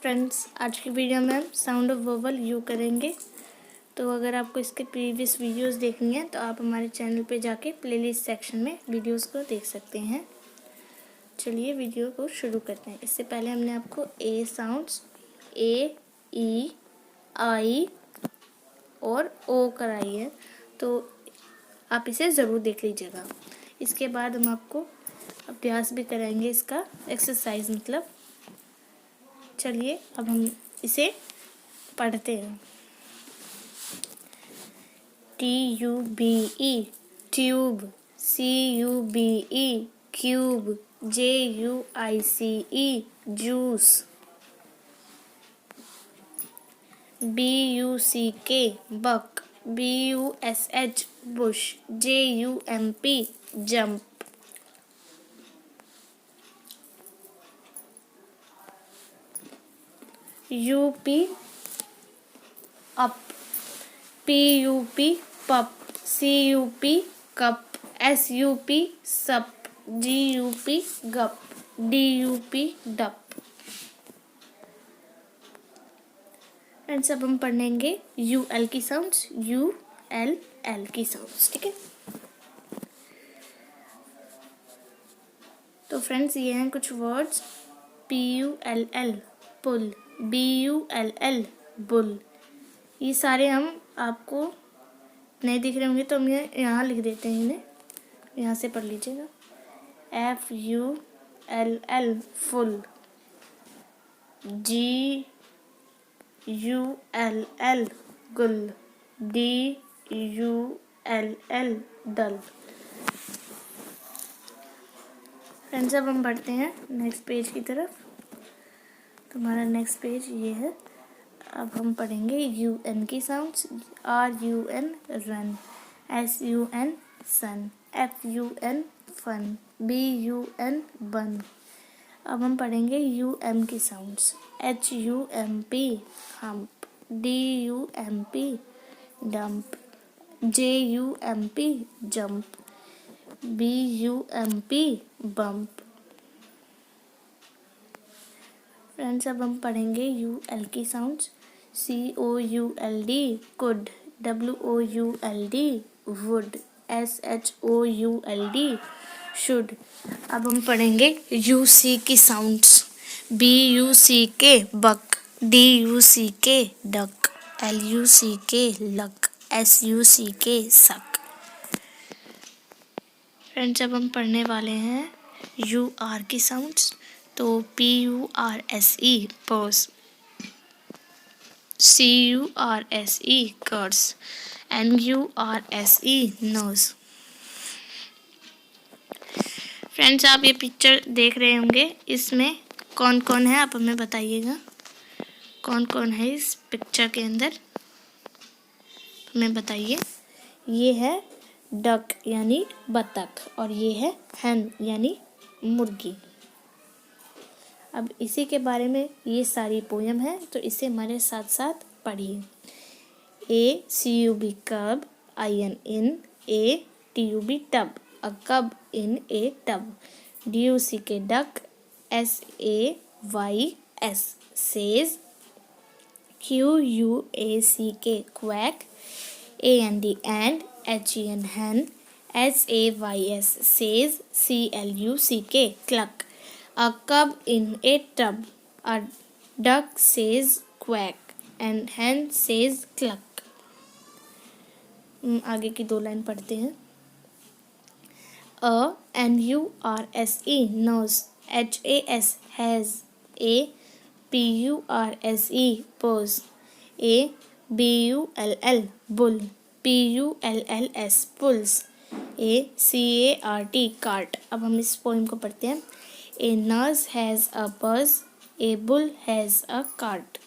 Friends, आज की video में हम साउंड ऑफ वोवल यू करेंगे। तो अगर आपको इसके प्रीवियस वीडियोस देखनी है तो आप हमारे चैनल पे जाके प्लेलिस्ट सेक्शन में वीडियोस को देख सकते हैं। चलिए वीडियो को शुरू करते हैं। इससे पहले हमने आपको ए साउंड्स ए, ई, आई और ओ कराई है, तो आप इसे ज़रूर देख लीजिएगा। इसके बाद हम आपको अभ्यास भी कराएंगे, इसका एक्सरसाइज मतलब। चलिए अब हम इसे पढ़ते हैं। TUBE tube, CUBE cube, JUICE juice, BUCK बक, BUSH Bush, JUMP jump, UP up, PUP पप, CUP कप, SUP सप, GUP गप, DUP डप। फ्रेंड्स, अब हम पढ़ेंगे UL की साउंड्स, ULL की साउंड्स, ठीक है। तो फ्रेंड्स, ये हैं कुछ वर्ड्स। PULL पुल, BULL बुल। ये सारे हम आपको नहीं दिख रहे होंगे तो हम ये यहाँ लिख देते हैं, इन्हें यहाँ से पढ़ लीजिएगा। FULL फुल, GULL गुल, DULL डल। फ्रेंड्स, अब हम बढ़ते हैं नेक्स्ट पेज की तरफ। तो हमारा नेक्स्ट पेज ये है। अब हम पढ़ेंगे UN की साउंड्स। RUN रन, SUN सन, FUN फन, BUN बन। अब हम पढ़ेंगे UM की sounds. HUMP hump, DUMP dump, JUMP jump, BUMP bump. Friends, अब हम पढ़ेंगे UL की sounds. COULD could, WOULD would, SHOULD should. अब हम पढ़ेंगे UC की साउंड्स। BUCK बक, DUCK duck, LUCK luck, SUCK सक। फ्रेंड्स, अब हम पढ़ने वाले हैं UR की साउंड्स। तो PURSE पर्स, CURSE कर्स, NURSE नोज। फ्रेंड्स, आप ये पिक्चर देख रहे होंगे, इसमें कौन कौन है आप हमें बताइएगा। कौन कौन है इस पिक्चर के अंदर, हमें बताइए। ये है डक यानी बतख, और ये है हैन यानी मुर्गी। अब इसी के बारे में ये सारी पोयम है, तो इसे हमारे साथ साथ पढ़िए। ACUB कब, IN in, ATUB tub, a cub in a tub, DUCK duck, SAYS says, QUACK quack, AND and, HEN hen, SAYS says, CLUCK cluck, a cub in a tub, a duck says quack, and hen says cluck। आगे की दो line पढ़ते हैं। NURSE nose, HAS has, PURSE pose, BULL bull, PULLS pulls, CART cart। अब हम इस poem को पढ़ते हैं। A nurse has a purse, a bull has a cart।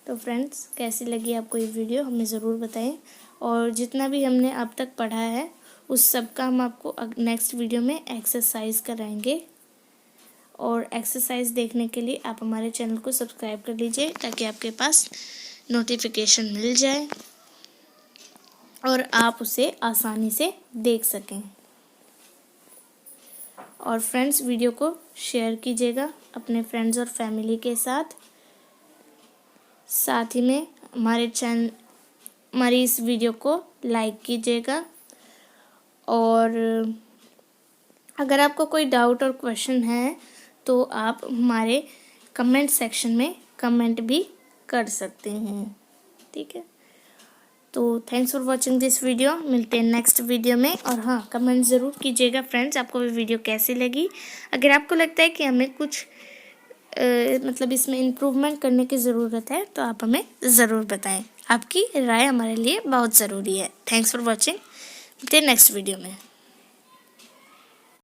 तो फ्रेंड्स, कैसी लगी आपको ये वीडियो हमें ज़रूर बताएं, और जितना भी हमने अब तक पढ़ा है उस सब का हम आपको नेक्स्ट वीडियो में एक्सरसाइज कराएंगे। और एक्सरसाइज देखने के लिए आप हमारे चैनल को सब्सक्राइब कर लीजिए, ताकि आपके पास नोटिफिकेशन मिल जाए और आप उसे आसानी से देख सकें। और फ्रेंड्स, वीडियो को शेयर कीजिएगा। अपने फ्रेंड्स और फैमिली के साथ। साथ ही में हमारी इस वीडियो को लाइक कीजिएगा। और अगर आपको कोई डाउट और क्वेश्चन है तो आप हमारे कमेंट सेक्शन में कमेंट भी कर सकते हैं, ठीक है। तो thanks for watching this video. मिलते हैं नेक्स्ट वीडियो में। और हाँ, कमेंट ज़रूर कीजिएगा फ्रेंड्स, आपको भी वीडियो कैसी लगी। अगर आपको लगता है कि हमें कुछ मतलब इसमें इम्प्रूवमेंट करने की ज़रूरत है तो आप हमें ज़रूर बताएं। आपकी राय हमारे लिए बहुत ज़रूरी है। Thanks for watching. मिलते हैं नेक्स्ट वीडियो में।